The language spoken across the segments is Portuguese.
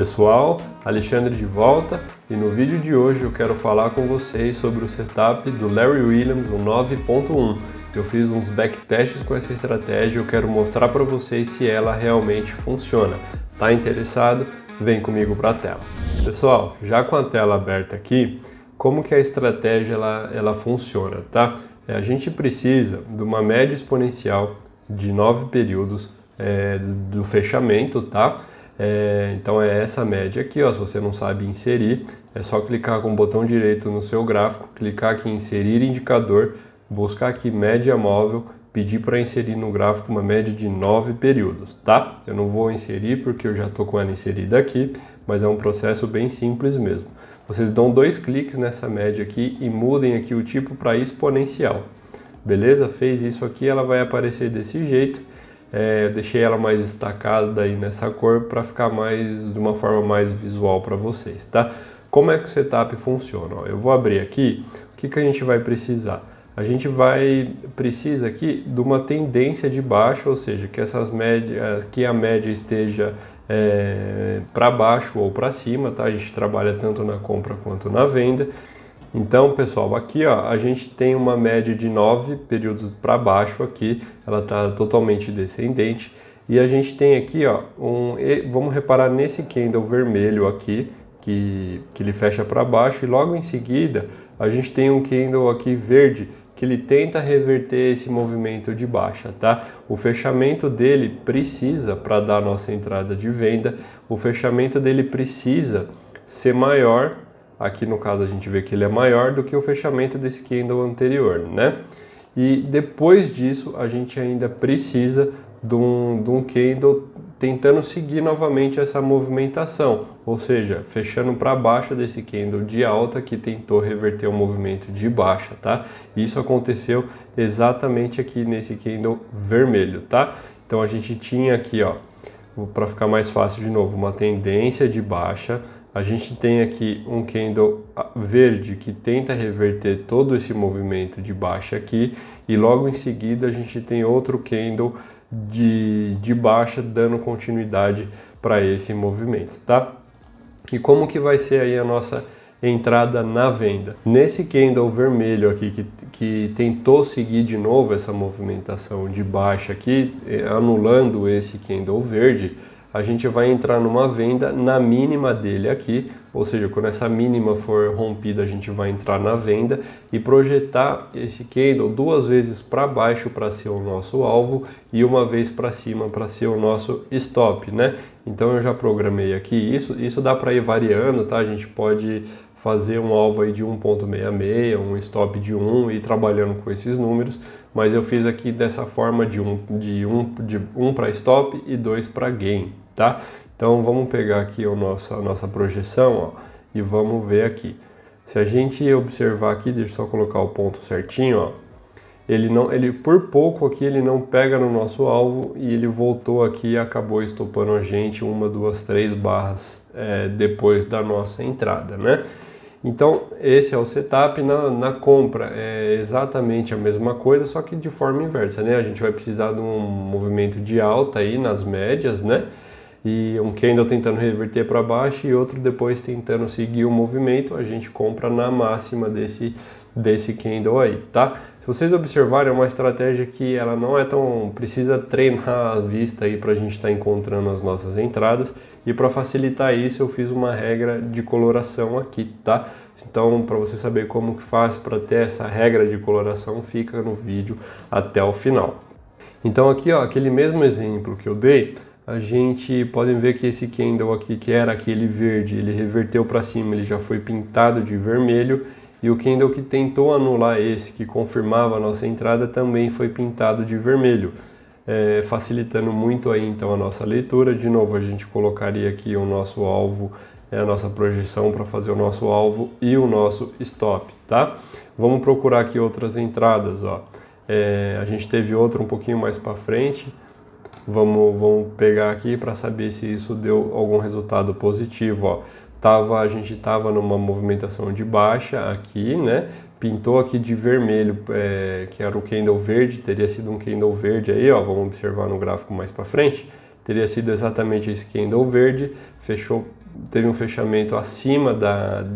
Pessoal, Alexandre de volta e no vídeo de hoje eu quero falar com vocês sobre o setup do Larry Williams, o 9.1. Eu fiz uns backtests com essa estratégia e eu quero mostrar para vocês se ela realmente funciona. Tá interessado? Vem comigo para a tela. Pessoal, já com a tela aberta aqui, como que a estratégia ela funciona, tá? A gente precisa de uma média exponencial de 9 períodos do fechamento, tá? Então é essa média aqui, ó. Se você não sabe inserir, é só clicar com o botão direito no seu gráfico, clicar aqui em inserir indicador, buscar aqui média móvel, pedir para inserir no gráfico uma média de 9 períodos, tá? Eu não vou inserir porque eu já estou com ela inserida aqui, mas é um processo bem simples mesmo. Vocês dão 2 cliques nessa média aqui e mudem aqui o tipo para exponencial. Beleza? Fez isso aqui, ela vai aparecer desse jeito. Deixei ela mais destacada aí nessa cor para ficar de uma forma mais visual para vocês, tá? Como é que o setup funciona? Ó, eu vou abrir aqui, o que a gente vai precisar? A gente precisa aqui de uma tendência de baixa, ou seja, que que a média esteja para baixo ou para cima, tá? A gente trabalha tanto na compra quanto na venda. Então, pessoal, aqui ó, a gente tem uma média de 9 períodos para baixo aqui, ela está totalmente descendente. E a gente tem aqui, ó, vamos reparar nesse candle vermelho aqui, que ele fecha para baixo. E logo em seguida, a gente tem um candle aqui verde, que ele tenta reverter esse movimento de baixa, tá? O fechamento dele precisa, para dar a nossa entrada de venda, o fechamento dele precisa ser maior. Aqui no caso a gente vê que ele é maior do que o fechamento desse candle anterior, né? E depois disso a gente ainda precisa de um candle tentando seguir novamente essa movimentação, ou seja, fechando para baixo desse candle de alta que tentou reverter o movimento de baixa, tá? Isso aconteceu exatamente aqui nesse candle vermelho, tá? Então a gente tinha aqui, ó, para ficar mais fácil de novo, uma tendência de baixa. A gente tem aqui um candle verde que tenta reverter todo esse movimento de baixa aqui e logo em seguida a gente tem outro candle de baixa dando continuidade para esse movimento, tá? E como que vai ser aí a nossa entrada na venda? Nesse candle vermelho aqui que tentou seguir de novo essa movimentação de baixa aqui, anulando esse candle verde, a gente vai entrar numa venda na mínima dele aqui, ou seja, quando essa mínima for rompida, a gente vai entrar na venda e projetar esse candle 2 vezes para baixo para ser o nosso alvo e uma vez para cima para ser o nosso stop, né? Então eu já programei aqui isso dá para ir variando, tá? A gente pode fazer um alvo aí de 1.66, um stop de 1 e ir trabalhando com esses números, mas eu fiz aqui dessa forma de 1 para stop e 2 para gain, tá? Então vamos pegar aqui a nossa projeção, ó, e vamos ver aqui. Se a gente observar aqui, deixa eu só colocar o ponto certinho, ó, ele por pouco aqui ele não pega no nosso alvo e ele voltou aqui e acabou estopando a gente 1, 2, 3 barras depois da nossa entrada, né? Então esse é o setup. Na compra é exatamente a mesma coisa, só que de forma inversa, né? A gente vai precisar de um movimento de alta aí nas médias, né? E um candle tentando reverter para baixo e outro depois tentando seguir o movimento. A gente compra na máxima desse candle aí, tá? Se vocês observarem, é uma estratégia que ela não é tão... precisa treinar a vista aí para a gente estar encontrando as nossas entradas. E para facilitar isso eu fiz uma regra de coloração aqui, tá? Então para você saber como que faz para ter essa regra de coloração, fica no vídeo até o final. Então aqui, ó, aquele mesmo exemplo que eu dei, a gente pode ver que esse candle aqui, que era aquele verde, ele reverteu para cima, ele já foi pintado de vermelho. E o candle que tentou anular esse, que confirmava a nossa entrada, também foi pintado de vermelho, facilitando muito aí então a nossa leitura. De novo, a gente colocaria aqui o nosso alvo, a nossa projeção para fazer o nosso alvo e o nosso stop, tá? Vamos procurar aqui outras entradas, ó. A gente teve outra um pouquinho mais para frente. Vamos pegar aqui para saber se isso deu algum resultado positivo, ó. A gente estava numa movimentação de baixa aqui, né? Pintou aqui de vermelho, que era o candle verde, teria sido um candle verde aí, ó. Vamos observar no gráfico mais para frente. Teria sido exatamente esse candle verde, fechou teve um fechamento acima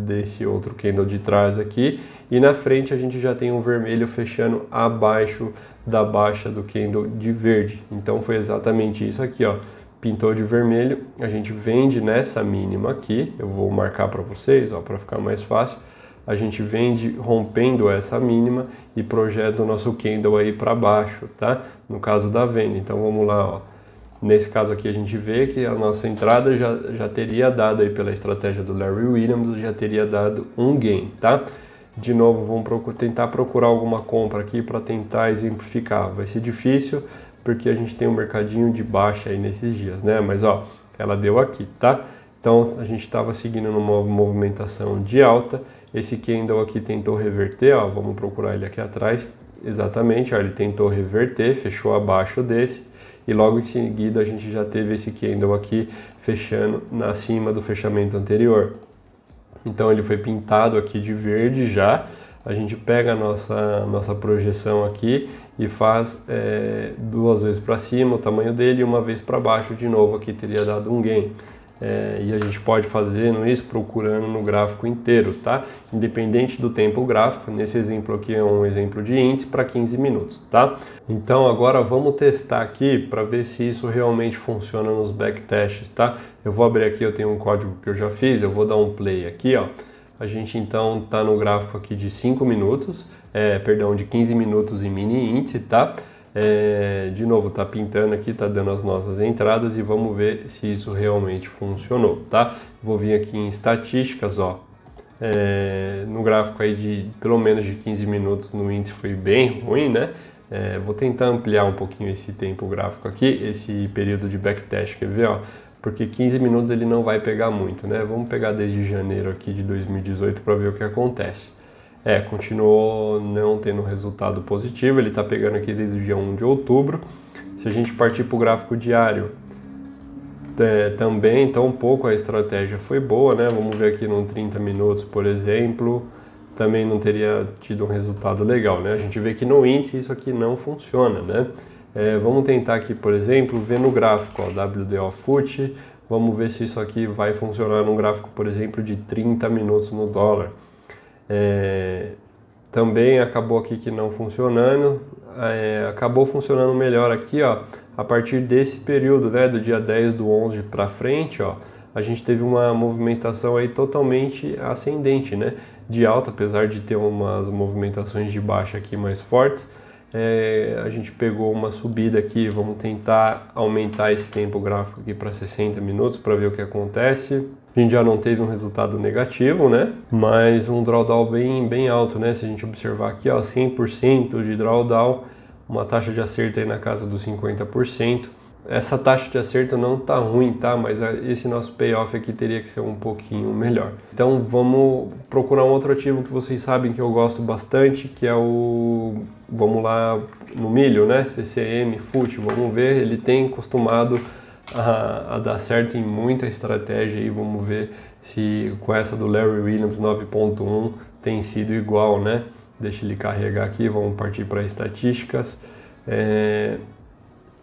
desse outro candle de trás aqui, e na frente a gente já tem um vermelho fechando abaixo da baixa do candle de verde. Então foi exatamente isso aqui, ó. Pintou de vermelho, a gente vende nessa mínima aqui, eu vou marcar para vocês, ó, para ficar mais fácil. A gente vende rompendo essa mínima e projeta o nosso candle aí para baixo, tá? No caso da venda. Então vamos lá, ó. Nesse caso aqui a gente vê que a nossa entrada já teria dado aí pela estratégia do Larry Williams, já teria dado um gain, tá? De novo, vamos tentar procurar alguma compra aqui para tentar exemplificar. Vai ser difícil porque a gente tem um mercadinho de baixa aí nesses dias, né? Mas ó, ela deu aqui, tá? Então a gente estava seguindo numa movimentação de alta. Esse candle aqui tentou reverter, ó, vamos procurar ele aqui atrás. Exatamente, ó, ele tentou reverter, fechou abaixo desse. E logo em seguida a gente já teve esse candle aqui fechando acima do fechamento anterior. Então ele foi pintado aqui de verde já. A gente pega a nossa projeção aqui e faz duas vezes para cima o tamanho dele e uma vez para baixo de novo, aqui teria dado um gain. E a gente pode fazer isso procurando no gráfico inteiro, tá? Independente do tempo gráfico, nesse exemplo aqui é um exemplo de índice para 15 minutos, tá? Então agora vamos testar aqui para ver se isso realmente funciona nos backtests, tá? Eu vou abrir aqui, eu tenho um código que eu já fiz, eu vou dar um play aqui, ó. A gente então tá no gráfico aqui de 5 minutos, de 15 minutos em mini índice, tá? De novo, tá pintando aqui, tá dando as nossas entradas e vamos ver se isso realmente funcionou, tá? Vou vir aqui em estatísticas, ó. No gráfico aí de pelo menos de 15 minutos no índice foi bem ruim, né? Vou tentar ampliar um pouquinho esse tempo gráfico aqui, esse período de backtest, quer ver, ó? Porque 15 minutos ele não vai pegar muito, né? Vamos pegar desde janeiro aqui de 2018 para ver o que acontece. Continuou não tendo resultado positivo, ele está pegando aqui desde o dia 1 de outubro. Se a gente partir para o gráfico diário, também tão pouco a estratégia foi boa, né? Vamos ver aqui no 30 minutos, por exemplo, também não teria tido um resultado legal, né? A gente vê que no índice isso aqui não funciona, né? Vamos tentar aqui, por exemplo, ver no gráfico, ó, WDO FUT, vamos ver se isso aqui vai funcionar num gráfico, por exemplo, de 30 minutos no dólar. Também acabou aqui que não funcionando, acabou funcionando melhor aqui, ó, a partir desse período, né, do dia 10 do 11 para frente, ó, a gente teve uma movimentação aí totalmente ascendente, né, de alta, apesar de ter umas movimentações de baixa aqui mais fortes. A gente pegou uma subida aqui, vamos tentar aumentar esse tempo gráfico aqui para 60 minutos para ver o que acontece. A gente já não teve um resultado negativo, né? Mas um drawdown bem alto, né? Se a gente observar aqui, ó, 100% de drawdown, uma taxa de acerto aí na casa dos 50%. Essa taxa de acerto não tá ruim, tá? Mas esse nosso payoff aqui teria que ser um pouquinho melhor. Então vamos procurar um outro ativo que vocês sabem que eu gosto bastante, que é vamos lá, no milho, né? CCM, FUT, vamos ver, ele tem costumado a dar certo em muita estratégia e vamos ver se com essa do Larry Williams 9.1 tem sido igual, né? Deixa ele carregar aqui, vamos partir para estatísticas.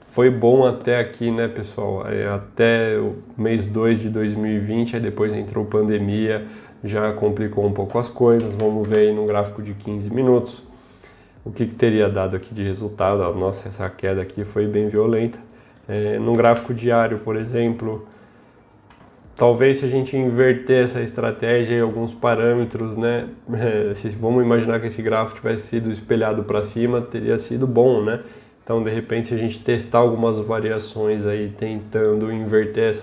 Foi bom até aqui, né, pessoal? Até o mês 2 de 2020, aí depois entrou pandemia, já complicou um pouco as coisas. Vamos ver aí no gráfico de 15 minutos o que teria dado aqui de resultado. Nossa, essa queda aqui foi bem violenta. No gráfico diário, por exemplo, talvez se a gente inverter essa estratégia em alguns parâmetros, né, vamos imaginar que esse gráfico tivesse sido espelhado para cima, teria sido bom, né? Então, de repente, se a gente testar algumas variações aí, tentando inverter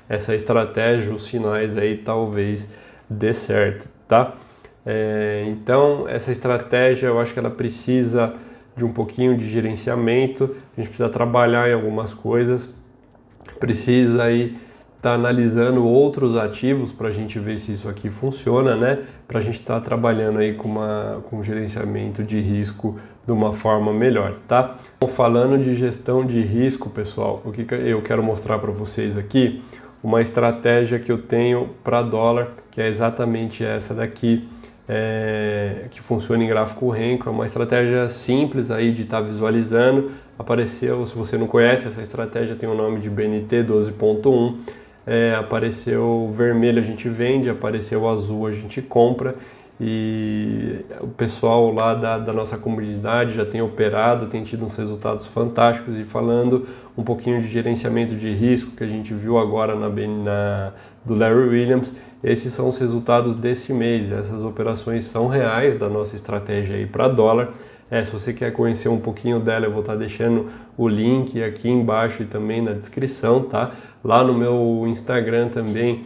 essa estratégia, os sinais aí talvez dê certo, tá? Então, essa estratégia, eu acho que ela precisa de um pouquinho de gerenciamento, a gente precisa trabalhar em algumas coisas, precisa aí estar analisando outros ativos para a gente ver se isso aqui funciona, né? Para a gente estar trabalhando aí com gerenciamento de risco de uma forma melhor, tá? Então, falando de gestão de risco, pessoal, o que eu quero mostrar para vocês aqui, uma estratégia que eu tenho para dólar, que é exatamente essa daqui, que funciona em gráfico Renko, é uma estratégia simples aí de estar visualizando. Apareceu, se você não conhece, essa estratégia tem o nome de BNT 12.1. apareceu vermelho a gente vende, apareceu azul a gente compra. E o pessoal lá da nossa comunidade já tem operado, tem tido uns resultados fantásticos. E falando um pouquinho de gerenciamento de risco que a gente viu agora do Larry Williams, esses são os resultados desse mês. Essas operações são reais da nossa estratégia aí para dólar. Se você quer conhecer um pouquinho dela, eu vou estar deixando o link aqui embaixo e também na descrição, tá? Lá no meu Instagram também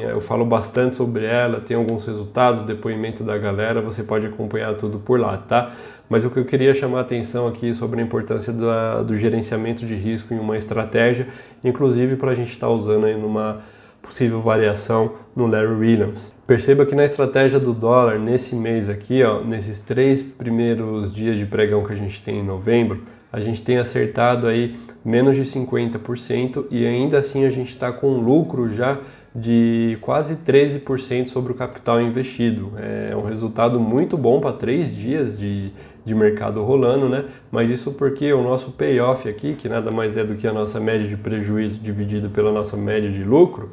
eu falo bastante sobre ela, tem alguns resultados, depoimento da galera, você pode acompanhar tudo por lá, tá? Mas o que eu queria chamar a atenção aqui sobre a importância do gerenciamento de risco em uma estratégia, inclusive para a gente estar usando aí numa possível variação no Larry Williams. Perceba que na estratégia do dólar, nesse mês aqui, nesses 3 primeiros dias de pregão que a gente tem em novembro, a gente tem acertado aí menos de 50% e ainda assim a gente está com um lucro já de quase 13% sobre o capital investido. É um resultado muito bom para 3 dias de mercado rolando, né? Mas isso porque o nosso payoff aqui, que nada mais é do que a nossa média de prejuízo dividido pela nossa média de lucro,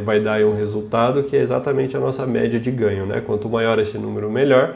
vai dar aí um resultado que é exatamente a nossa média de ganho, né? Quanto maior esse número, melhor.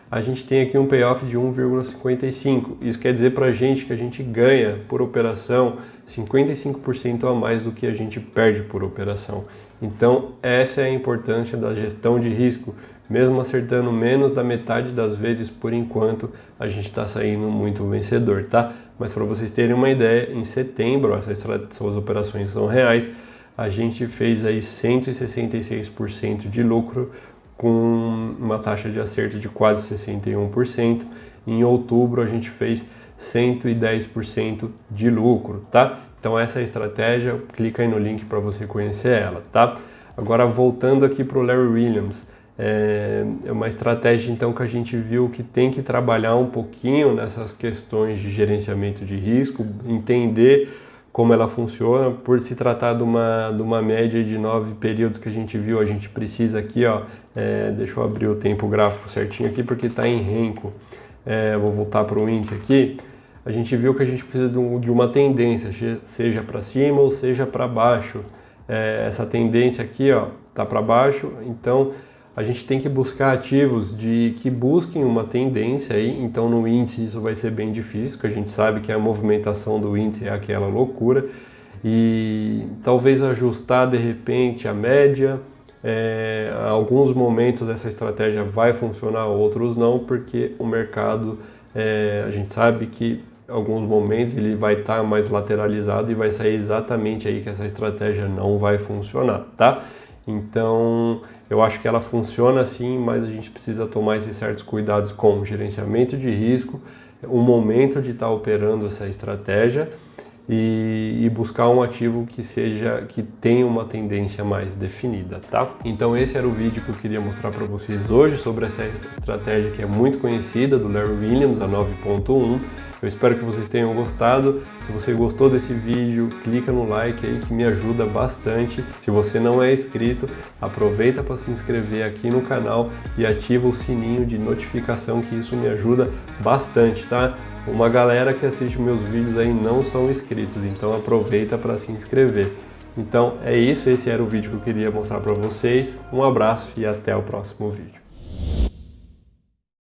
A gente tem aqui um payoff de 1,55. Isso quer dizer para a gente que a gente ganha por operação 55% a mais do que a gente perde por operação. Então, essa é a importância da gestão de risco. Mesmo acertando menos da metade das vezes, por enquanto, a gente está saindo muito vencedor, tá? Mas para vocês terem uma ideia, em setembro, essas operações são reais, a gente fez aí 166% de lucro, com uma taxa de acerto de quase 61%. Em outubro a gente fez 110% de lucro, tá? Então essa é a estratégia, clica aí no link para você conhecer ela, tá? Agora voltando aqui para o Larry Williams, é uma estratégia então que a gente viu que tem que trabalhar um pouquinho nessas questões de gerenciamento de risco, entender como ela funciona. Por se tratar de uma média de 9 períodos que a gente viu, a gente precisa aqui, deixa eu abrir o tempo gráfico certinho aqui porque está em Renko. Vou voltar para o índice aqui. A gente viu que a gente precisa de uma tendência, seja para cima ou seja para baixo. Essa tendência aqui está para baixo, então a gente tem que buscar ativos que busquem uma tendência aí. Então no índice isso vai ser bem difícil, porque a gente sabe que a movimentação do índice é aquela loucura. E talvez ajustar de repente a média, alguns momentos essa estratégia vai funcionar, outros não, porque o mercado, a gente sabe que em alguns momentos ele vai estar mais lateralizado e vai sair exatamente aí que essa estratégia não vai funcionar, tá? Então, eu acho que ela funciona sim, mas a gente precisa tomar esses certos cuidados com o gerenciamento de risco, o momento de estar operando essa estratégia e buscar um ativo que tenha uma tendência mais definida, tá? Então esse era o vídeo que eu queria mostrar para vocês hoje sobre essa estratégia que é muito conhecida do Larry Williams, a 9.1. Eu espero que vocês tenham gostado. Se você gostou desse vídeo, clica no like aí que me ajuda bastante. Se você não é inscrito, aproveita para se inscrever aqui no canal e ativa o sininho de notificação, que isso me ajuda bastante, tá? Uma galera que assiste meus vídeos aí não são inscritos, então aproveita para se inscrever. Então é isso, esse era o vídeo que eu queria mostrar para vocês. Um abraço e até o próximo vídeo.